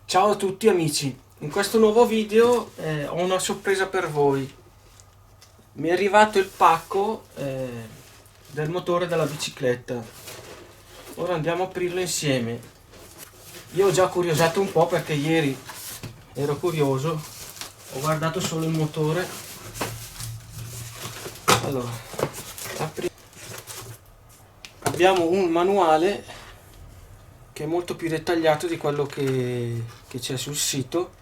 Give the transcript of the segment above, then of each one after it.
Ciao a tutti amici, in questo nuovo video ho una sorpresa per voi. Mi è arrivato il pacco del motore della bicicletta. Ora andiamo a aprirlo insieme. Io ho già curiosato un po' perché ieri ero curioso, ho guardato solo il motore. Allora, abbiamo un manuale che è molto più dettagliato di quello che c'è sul sito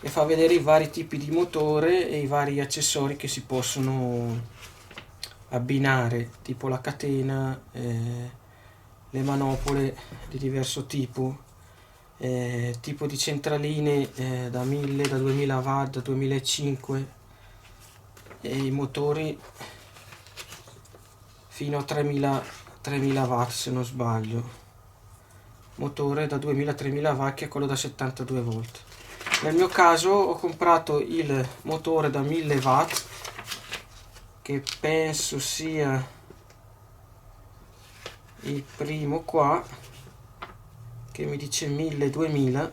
e fa vedere i vari tipi di motore e i vari accessori che si possono abbinare, tipo la catena, le manopole di diverso tipo, tipo di centraline da 1000, da 2000 watt, da 2005 e i motori fino a 3000 watt se non sbaglio. Motore da 2000-3000 watt che è quello da 72 volt. Nel mio caso ho comprato il motore da 1000 watt che penso sia il primo qua, che mi dice 1000-2000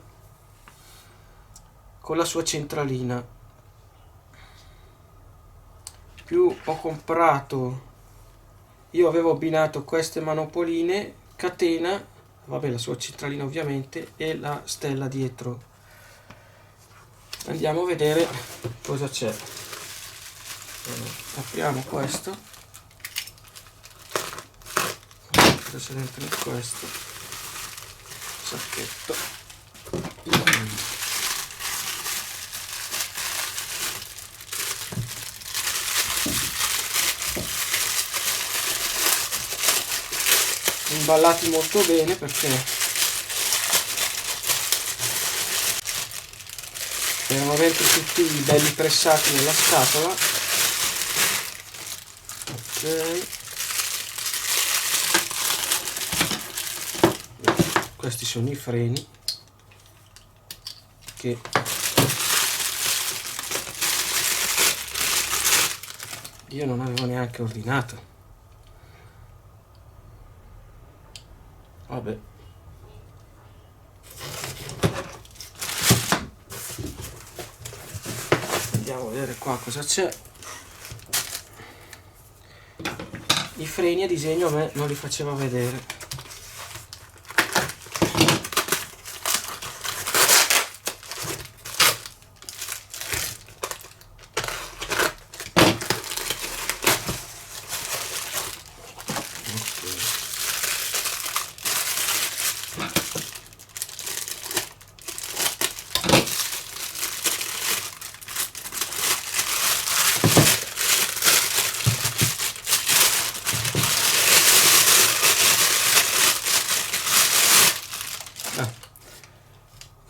con la sua centralina. Più ho comprato, io avevo abbinato queste manopoline, catena, vabbè, la sua centralina ovviamente, e la stella dietro. Andiamo a vedere cosa c'è. Allora, apriamo questo. Cosa c'è dentro in questo sacchetto? Imballati molto bene perché erano dentro tutti belli pressati nella scatola. Ok, questi sono i freni che io non avevo neanche ordinato. Vabbè, andiamo a vedere qua cosa c'è. I freni a disegno a me non li faceva vedere.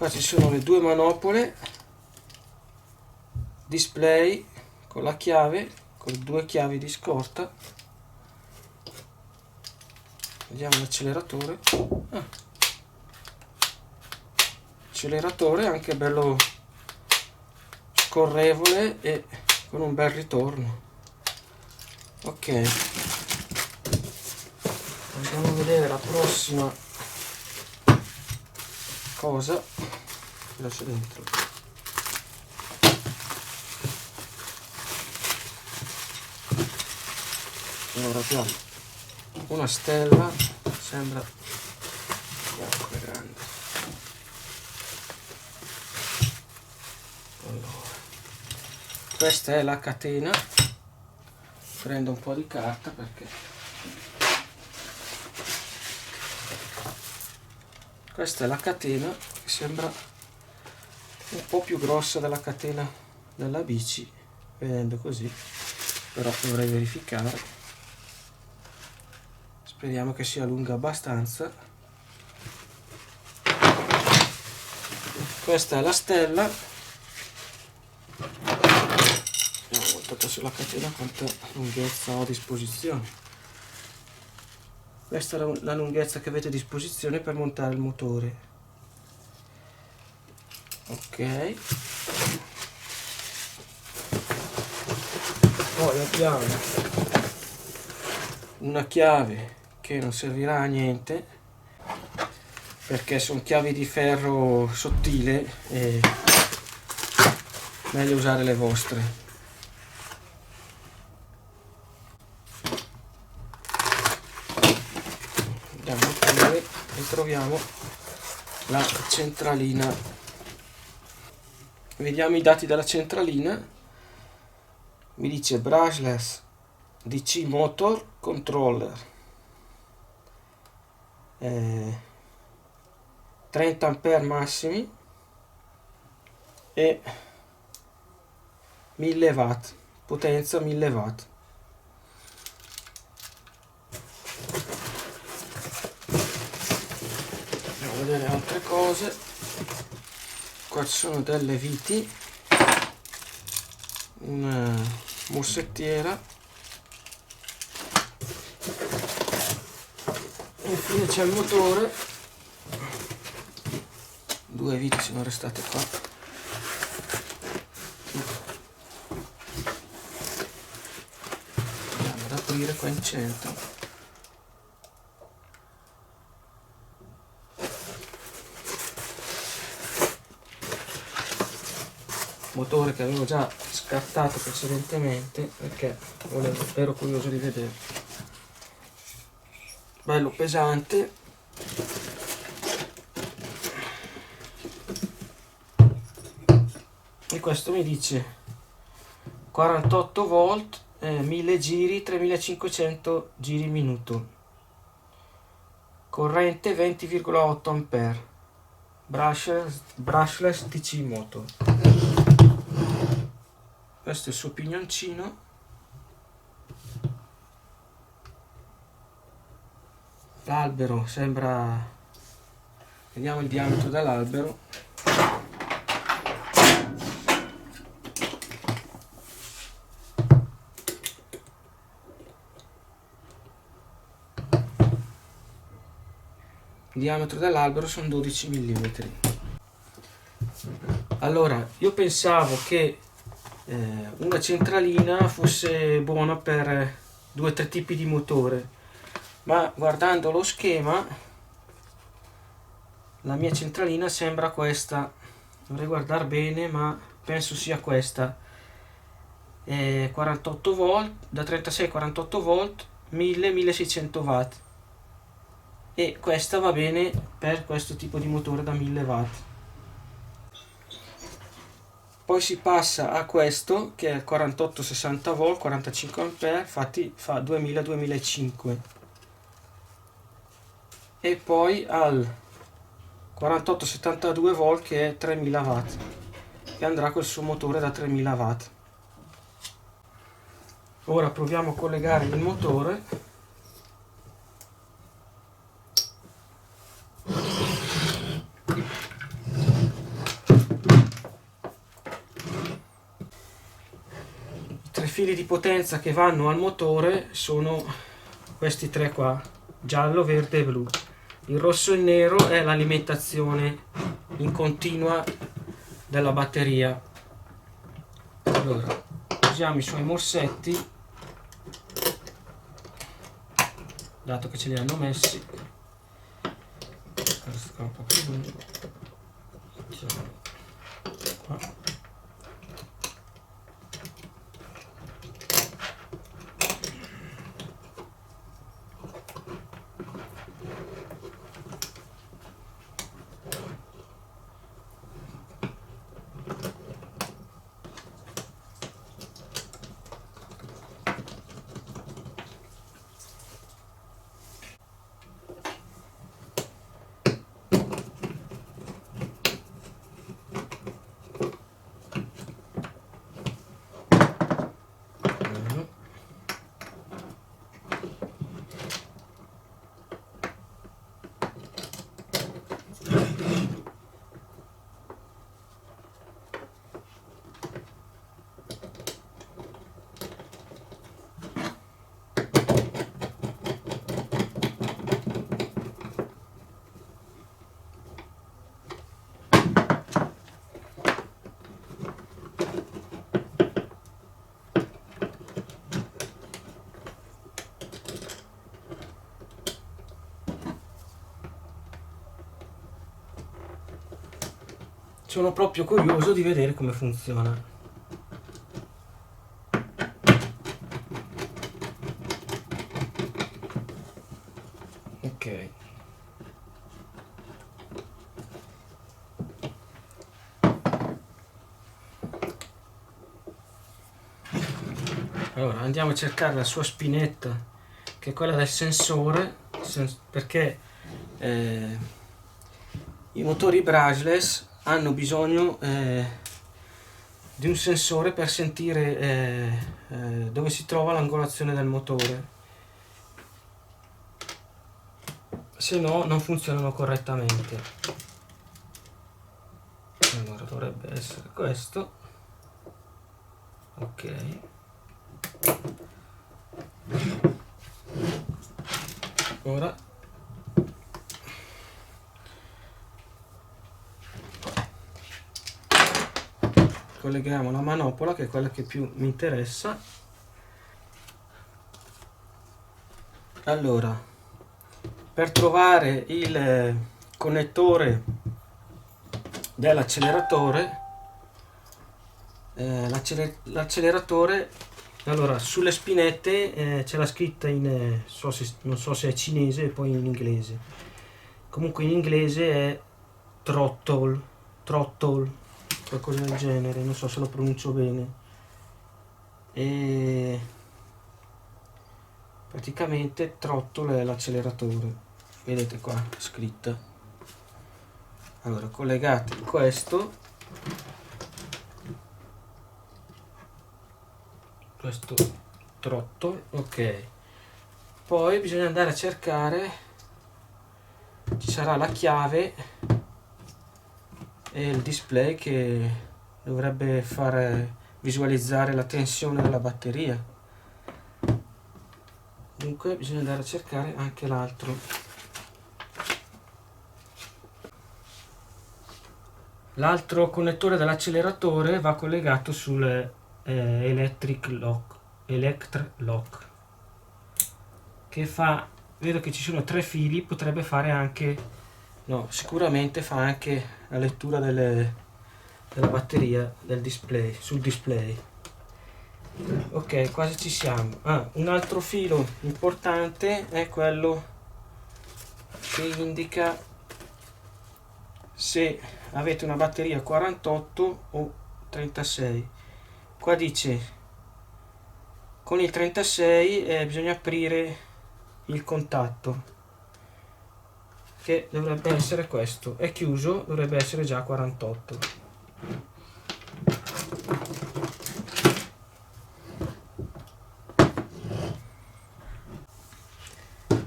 Qua ci sono le due manopole, display con la chiave, con due chiavi di scorta. Vediamo l'acceleratore. Acceleratore anche bello scorrevole e con un bel ritorno. Ok, andiamo a vedere la prossima cosa. Lascio dentro. Allora abbiamo una stella, sembra bianco e grande. Allora, questa è la catena. Prendo un po' di carta perché questa è la catena che sembra un po' più grossa della catena della bici, vedendo così, però dovrei verificare. Speriamo che sia lunga abbastanza. questa è la stella. Abbiamo montato sulla catena quanta lunghezza ho a disposizione. Questa è la lunghezza che avete a disposizione per montare il motore. Ok, poi abbiamo una chiave che non servirà a niente perché sono chiavi di ferro sottile e meglio usare le vostre. Andiamo a prendere e troviamo la centralina. Vediamo i dati della centralina. Mi dice brushless DC motor controller, 30 ampere massimi e 1000 watt, potenza 1000 watt. Andiamo a vedere altre cose. Qua ci sono delle viti, una mussettiera, infine c'è il motore. Due viti sono restate qua. Andiamo ad aprire qua in centro. Motore che avevo già scartato precedentemente perché ero curioso di vedere. Bello pesante. E questo mi dice 48 volt, 1000 giri, 3500 giri minuto, corrente 20,8 ampere, brushless DC motor. Questo è il suo pignoncino. L'albero sembra, vediamo il diametro dell'albero. Il diametro dell'albero sono 12 mm. Allora, io pensavo che una centralina fosse buona per 2 o 3 tipi di motore, ma guardando lo schema la mia centralina sembra questa. Dovrei guardare bene, ma penso sia questa. 48 volt, da 36 a 48 volt, 1000-1600 watt, e questa va bene per questo tipo di motore da 1000 watt. Poi si passa a questo che è il 48-60 volt, 45 ampere, infatti fa 2000-2005, e poi al 48-72 volt che è 3000 watt, che andrà col suo motore da 3000 watt. Ora proviamo a collegare il motore. I 3 fili di potenza che vanno al motore sono questi 3 qua, giallo, verde e blu. Il rosso e il nero è l'alimentazione in continua della batteria. Allora, usiamo i suoi morsetti, dato che ce li hanno messi. Questo qua è un po' più lungo. Qua. Sono proprio curioso di vedere come funziona. Ok. Allora andiamo a cercare la sua spinetta, che è quella del sensore, perché i motori brushless hanno bisogno di un sensore per sentire dove si trova l'angolazione del motore, se no non funzionano correttamente. Allora dovrebbe essere questo. Ok, ora colleghiamo la manopola, che è quella che più mi interessa. Allora, per trovare il connettore dell'acceleratore, l'acceleratore, allora sulle spinette c'è la scritta in non so se è cinese e poi in inglese, comunque in inglese è throttle, qualcosa del genere, non so se lo pronuncio bene, e praticamente throttle è l'acceleratore, vedete qua scritta. Allora collegate questo throttle, ok, poi bisogna andare a cercare, ci sarà la chiave e il display che dovrebbe far visualizzare la tensione della batteria, dunque bisogna andare a cercare anche l'altro. L'altro connettore dell'acceleratore va collegato sul electric lock, che fa, vedo che ci sono 3 fili, potrebbe fare anche, no, sicuramente fa anche la lettura della batteria del display, sul display. Ok, quasi ci siamo. Un altro filo importante è quello che indica se avete una batteria 48 o 36. Qua dice con il 36 bisogna aprire il contatto, che dovrebbe essere questo, è chiuso, dovrebbe essere già 48.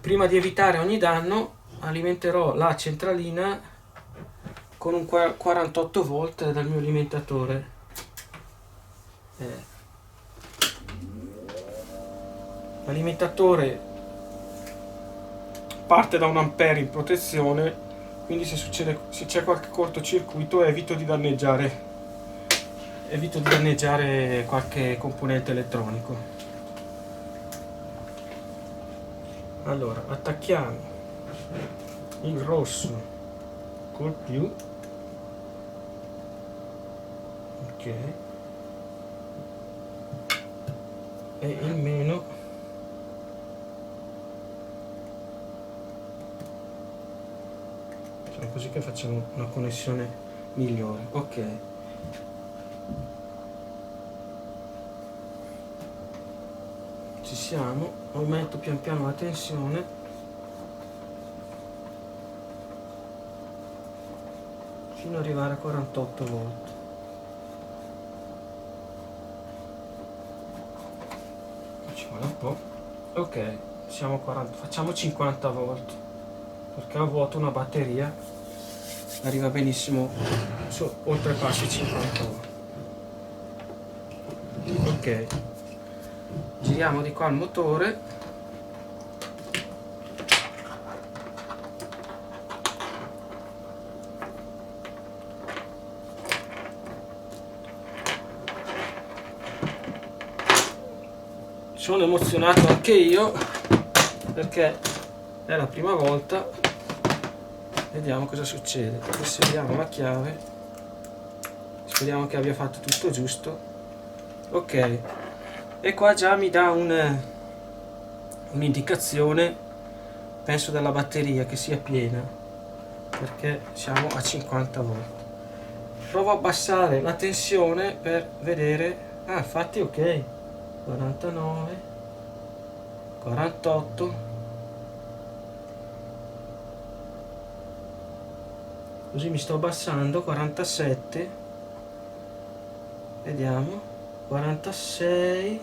Prima di evitare ogni danno alimenterò la centralina con un 48 volt dal mio alimentatore. L'alimentatore parte da 1 ampere in protezione, quindi se c'è qualche cortocircuito evito di danneggiare qualche componente elettronico. Allora attacchiamo il rosso col più, ok, e il meno così che facciamo una connessione migliore. Ok, ci siamo, aumento pian piano la tensione fino ad arrivare a 48 volt. Ci vuole un po'. Ok, siamo a 40, facciamo 50 volt, perché a vuoto una batteria arriva benissimo oltrepassi 50 volt. Ok, giriamo di qua il motore, sono emozionato anche io perché è la prima volta. Vediamo cosa succede. Inseriamo la chiave. speriamo che abbia fatto tutto giusto. Ok, e qua già mi dà un'indicazione, penso, della batteria che sia piena, perché siamo a 50 volt. Provo a abbassare la tensione per vedere. Ah, infatti ok, 49, 48, così mi sto abbassando, 47, vediamo, 46,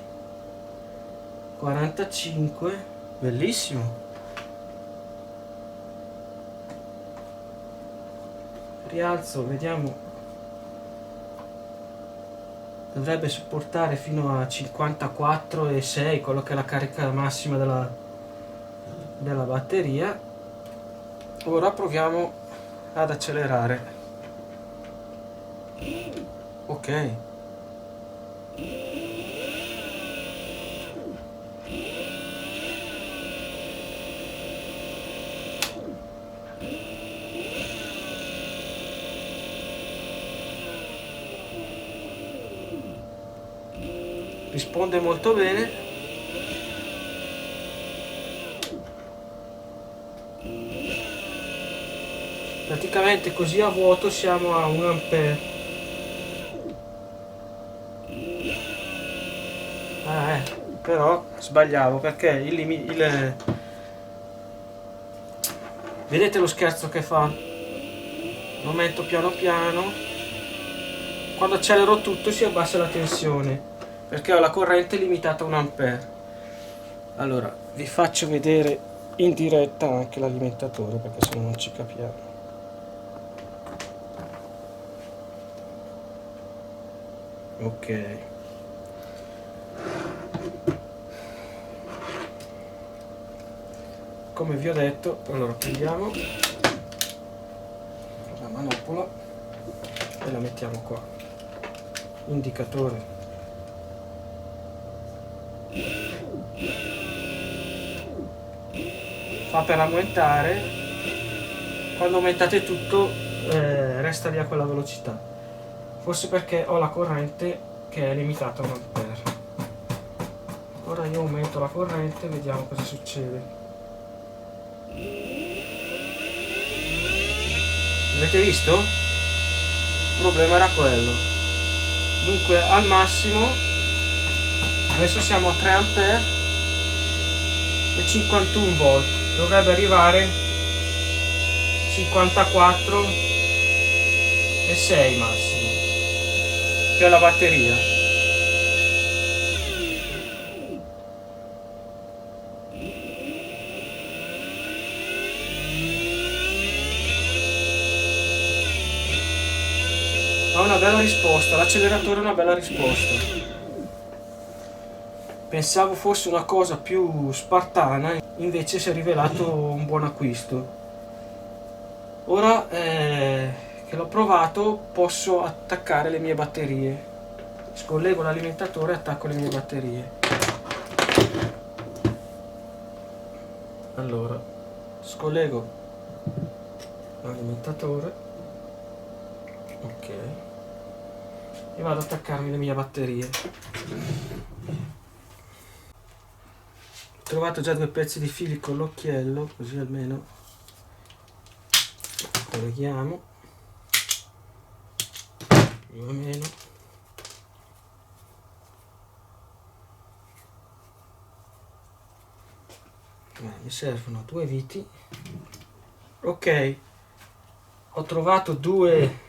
45, bellissimo. Rialzo, vediamo, dovrebbe supportare fino a 54,6, quello che è la carica massima della batteria. Ora proviamo ad accelerare. Ok, risponde molto bene. Praticamente così a vuoto siamo a 1 ampere. Però sbagliavo, perché vedete lo scherzo che fa? Lo metto piano piano. Quando accelero tutto si abbassa la tensione, perché ho la corrente limitata a 1 ampere. Allora vi faccio vedere in diretta anche l'alimentatore, perché se no non ci capiamo. Ok, come vi ho detto, allora prendiamo la manopola e la mettiamo qua, indicatore, fa per aumentare. Quando aumentate tutto resta lì a quella velocità, forse perché ho la corrente che è limitata a 1 ampere. Ora io aumento la corrente e vediamo cosa succede. Avete visto? Il problema era quello. Dunque al massimo adesso siamo a 3 ampere e 51 volt, dovrebbe arrivare 54 e 6 massimo, che è la batteria. Ha una bella risposta, l'acceleratore ha una bella risposta. Pensavo fosse una cosa più spartana, invece si è rivelato un buon acquisto. Ora che l'ho provato posso attaccare le mie batterie. Scollego l'alimentatore e attacco le mie batterie. Allora, scollego l'alimentatore, ok, e vado ad attaccarmi le mie batterie. Ho trovato già 2 pezzi di fili con l'occhiello, così almeno colleghiamo più o meno. Mi servono 2 viti. Ok, ho trovato 2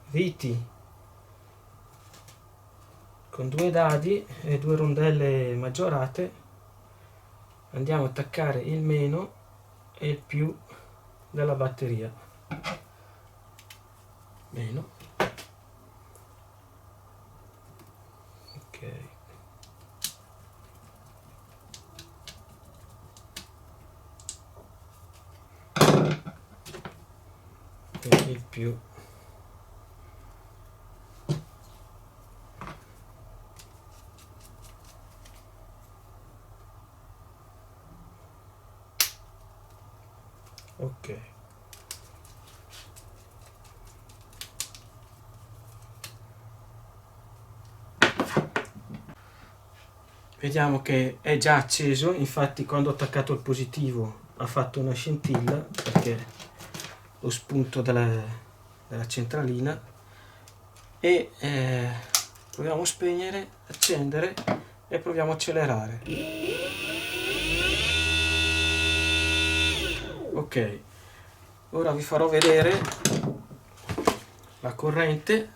viti con 2 dadi e 2 rondelle maggiorate. Andiamo a attaccare il meno e il più della batteria. Meno, ok, e il più. Ok, Vediamo che è già acceso, infatti quando ho attaccato il positivo ha fatto una scintilla perché lo spunto della centralina. E proviamo a spegnere, accendere e proviamo a accelerare. Ok, ora vi farò vedere la corrente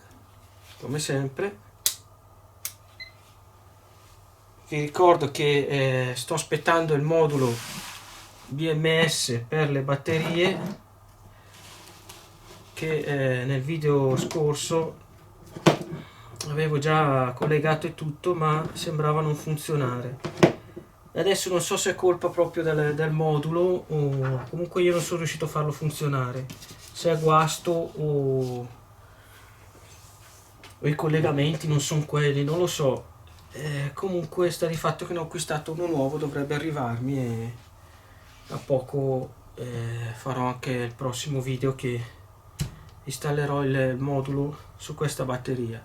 come sempre. Vi ricordo che sto aspettando il modulo BMS per le batterie che nel video scorso avevo già collegato e tutto, ma sembrava non funzionare. E adesso non so se è colpa proprio del modulo o comunque io non sono riuscito a farlo funzionare, se è guasto o i collegamenti non sono quelli, non lo so. Comunque sta di fatto che ne ho acquistato uno nuovo, dovrebbe arrivarmi e a poco farò anche il prossimo video che installerò il modulo su questa batteria.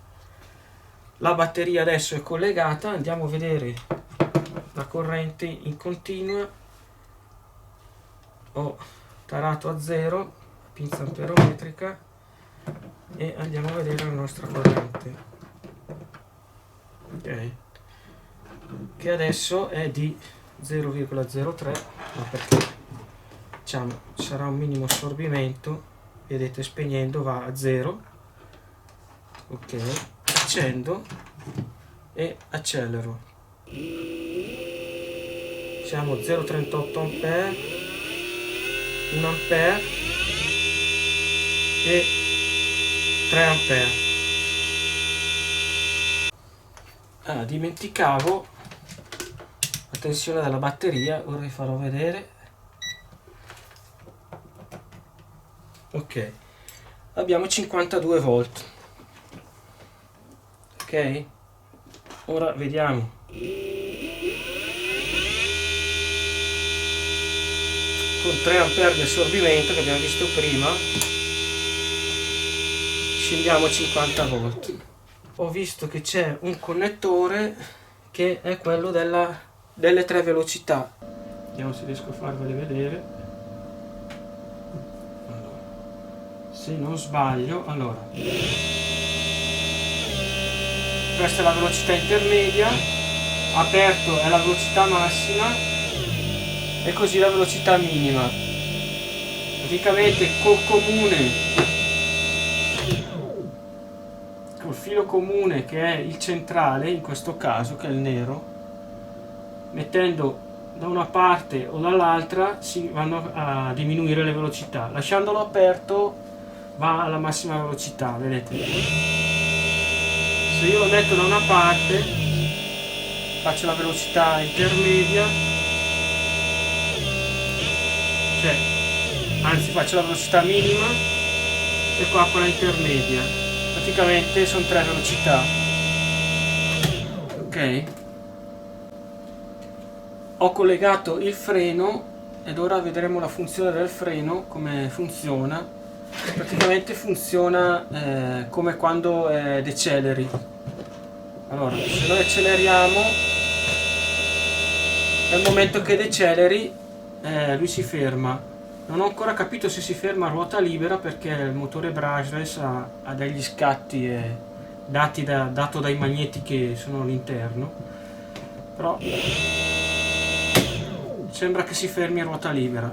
La batteria adesso è collegata, andiamo a vedere la corrente in continua. Ho tarato a 0 la pinza amperometrica e andiamo a vedere la nostra corrente. Ok, che adesso è di 0,03, ma perché diciamo sarà un minimo assorbimento, vedete spegnendo va a 0. Ok, accendo e accelero, siamo 0,38 ampere, 1 ampere e 3 ampere. Dimenticavo la tensione della batteria, ora vi farò vedere. Ok, abbiamo 52 volt. Ok, ora vediamo. Con 3 ampere di assorbimento che abbiamo visto prima scendiamo a 50 volt. Ho visto che c'è un connettore che è quello delle 3 velocità. Vediamo se riesco a farvele vedere. Allora, se non sbaglio, allora, questa è la velocità intermedia, aperto è la velocità massima e così la velocità minima. Praticamente col filo comune che è il centrale, in questo caso che è il nero, mettendo da una parte o dall'altra si vanno a diminuire le velocità. Lasciandolo aperto va alla massima velocità, vedete. Se io lo metto da una parte faccio la velocità intermedia, cioè anzi faccio la velocità minima e qua quella intermedia. Praticamente sono 3 velocità. Ok, ho collegato il freno ed ora vedremo la funzione del freno, come funziona. Praticamente funziona come quando deceleri. Allora, se noi acceleriamo, nel momento che deceleri lui si ferma. Non ho ancora capito se si ferma a ruota libera perché il motore brushless ha degli scatti dato dai magneti che sono all'interno, però sembra che si fermi a ruota libera.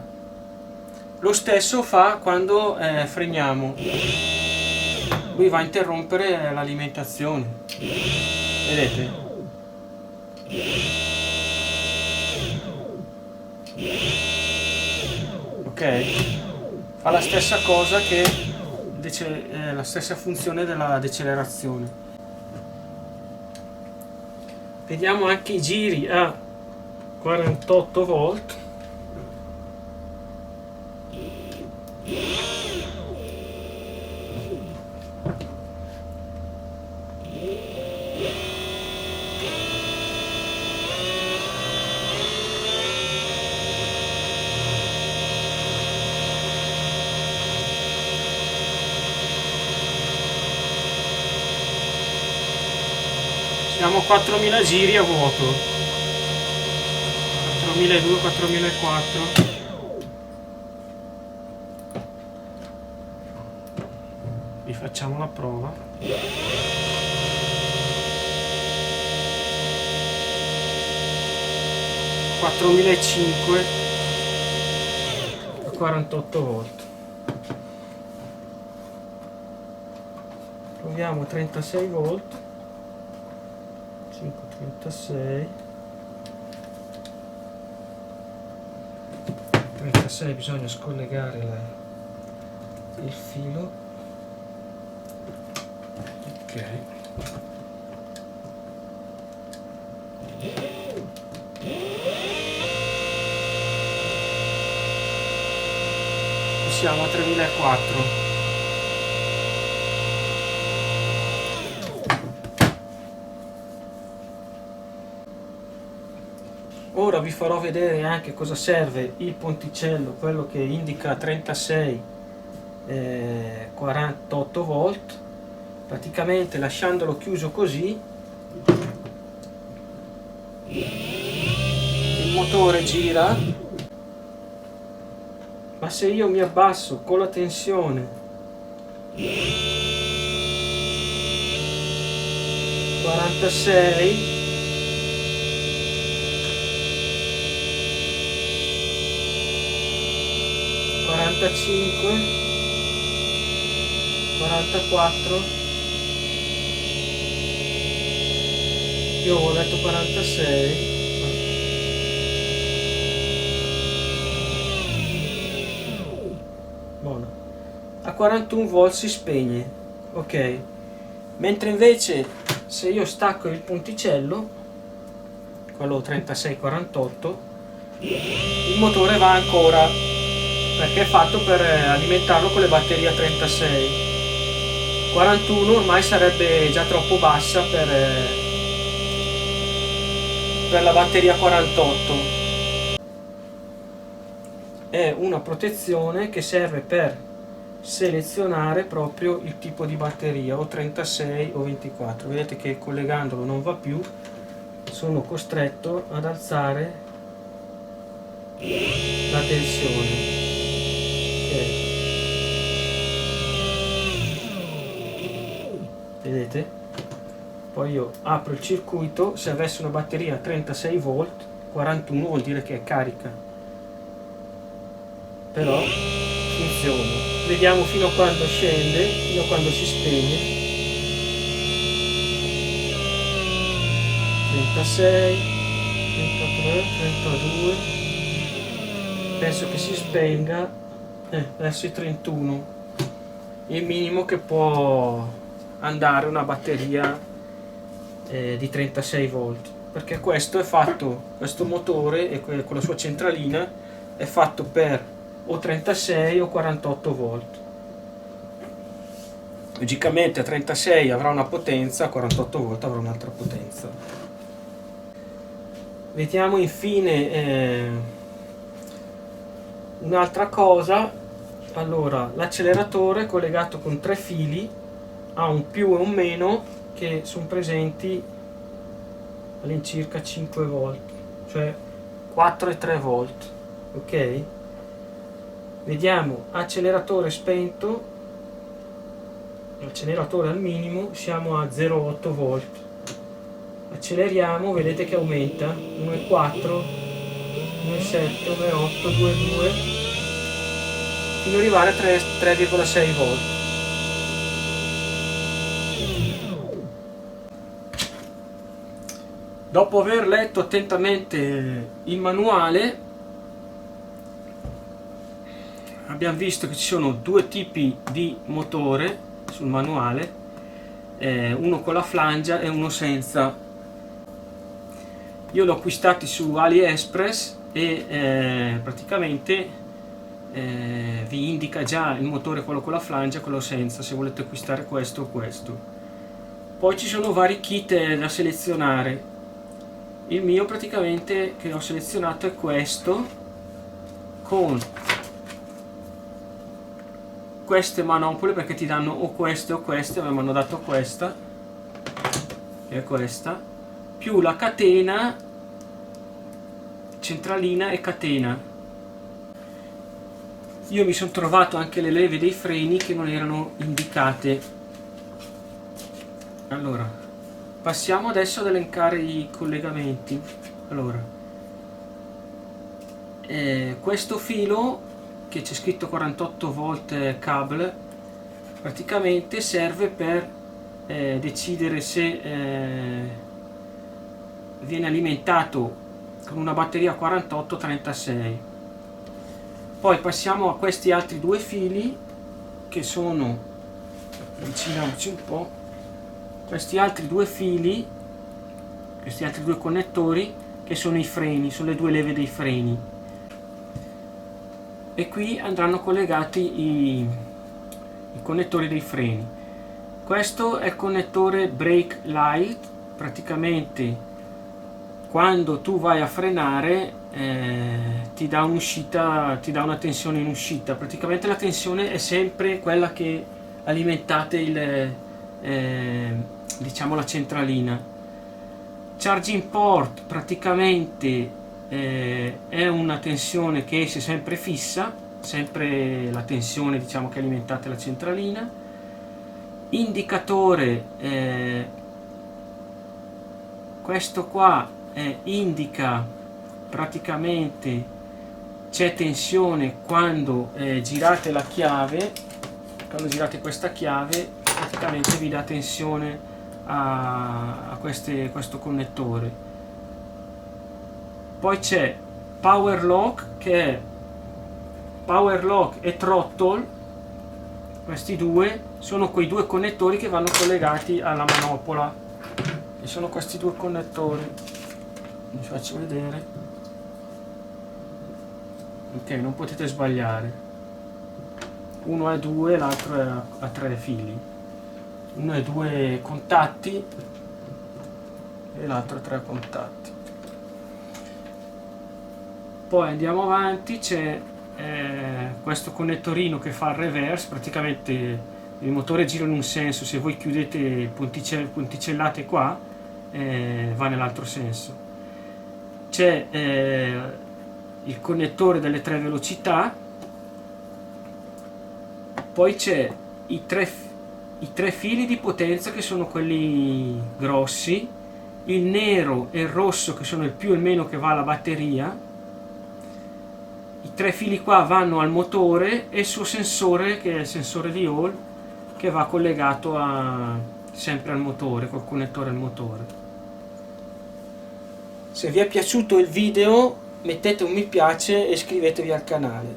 Lo stesso fa quando freniamo, lui va a interrompere l'alimentazione, vedete? Ok, fa la stessa cosa che la stessa funzione della decelerazione. Vediamo anche i giri a 48 volt. Siamo a 4000 giri a vuoto. 4002, 4004. Vi facciamo la prova. 4005 a 48 volt. Proviamo 36 volt. 536. 36 bisogna scollegare il filo. Ok. Siamo a 3004. Ora vi farò vedere anche cosa serve il ponticello, quello che indica 36 48 volt. Praticamente lasciandolo chiuso così il motore gira, ma se io mi abbasso con la tensione 46 45 44, io ho letto 46, buono, a 41 volt si spegne, ok, mentre invece se io stacco il ponticello, quello 36-48, il motore va ancora, perché è fatto per alimentarlo con le batterie a 36. 41 ormai sarebbe già troppo bassa per la batteria 48. È una protezione che serve per selezionare proprio il tipo di batteria, o 36 o 24. Vedete che collegandolo non va più, sono costretto ad alzare la tensione. Okay. Vedete? Poi io apro il circuito, se avessi una batteria a 36 volt, 41 vuol dire che è carica, però funziona. Vediamo fino a quando scende, fino a quando si spegne. 36, 33, 32, penso che si spenga verso i 31, il minimo che può andare una batteria di 36 volt, perché questo è fatto, questo motore e con la sua centralina è fatto per o 36 o 48 volt. Logicamente a 36 avrà una potenza, a 48 volt avrà un'altra potenza. Vediamo infine un'altra cosa. Allora, l'acceleratore collegato con 3 fili ha un più e un meno che sono presenti all'incirca 5 volt, cioè 4 e 3 volt, ok? Vediamo acceleratore spento, acceleratore al minimo, siamo a 0,8 volt. Acceleriamo, vedete che aumenta 1,4, 1,7, 1,8, 2,2 fino ad arrivare a 3,6 volt. Dopo aver letto attentamente il manuale, abbiamo visto che ci sono due tipi di motore sul manuale, uno con la flangia e uno senza. Io l'ho acquistati su AliExpress e praticamente vi indica già il motore, quello con la flangia e quello senza, se volete acquistare questo o questo. Poi ci sono vari kit da selezionare. Il mio praticamente che ho selezionato è questo, con queste manopole, perché ti danno o queste o queste, mi hanno dato questa, che è questa, più la catena centralina e catena. Io mi sono trovato anche le leve dei freni che non erano indicate. Allora, passiamo adesso ad elencare i collegamenti. Allora, questo filo che c'è scritto 48 volt cable praticamente serve per decidere se viene alimentato con una batteria 48-36. Poi passiamo a questi altri due fili che sono, avviciniamoci un po', questi altri due fili, questi altri due connettori che sono i freni, sono le due leve dei freni, e qui andranno collegati i connettori dei freni. Questo è il connettore brake light, praticamente quando tu vai a frenare ti dà un'uscita, ti dà una tensione in uscita. Praticamente la tensione è sempre quella che alimentate diciamo la centralina. Charging port praticamente è una tensione che esce sempre fissa, sempre la tensione diciamo che alimentate la centralina. Indicatore, questo qua indica praticamente c'è tensione quando girate la chiave, quando girate questa chiave praticamente vi dà tensione a questo connettore. Poi c'è power lock, che è power lock e throttle. Questi due sono quei due connettori che vanno collegati alla manopola, e sono questi due connettori. Vi faccio vedere. Ok, non potete sbagliare. Uno è 2, l'altro è a 3 fili. Uno è 2 contatti e l'altro è 3 contatti. Poi andiamo avanti, c'è questo connettorino che fa il reverse, praticamente il motore gira in un senso, se voi chiudete ponticellate qua va nell'altro senso. C'è il connettore delle 3 velocità, poi c'è i tre fili di potenza che sono quelli grossi, il nero e il rosso che sono il più e il meno che va alla batteria. I 3 fili qua vanno al motore e il suo sensore, che è il sensore di Hall, che va collegato sempre al motore, col connettore al motore. Se vi è piaciuto il video mettete un mi piace e iscrivetevi al canale.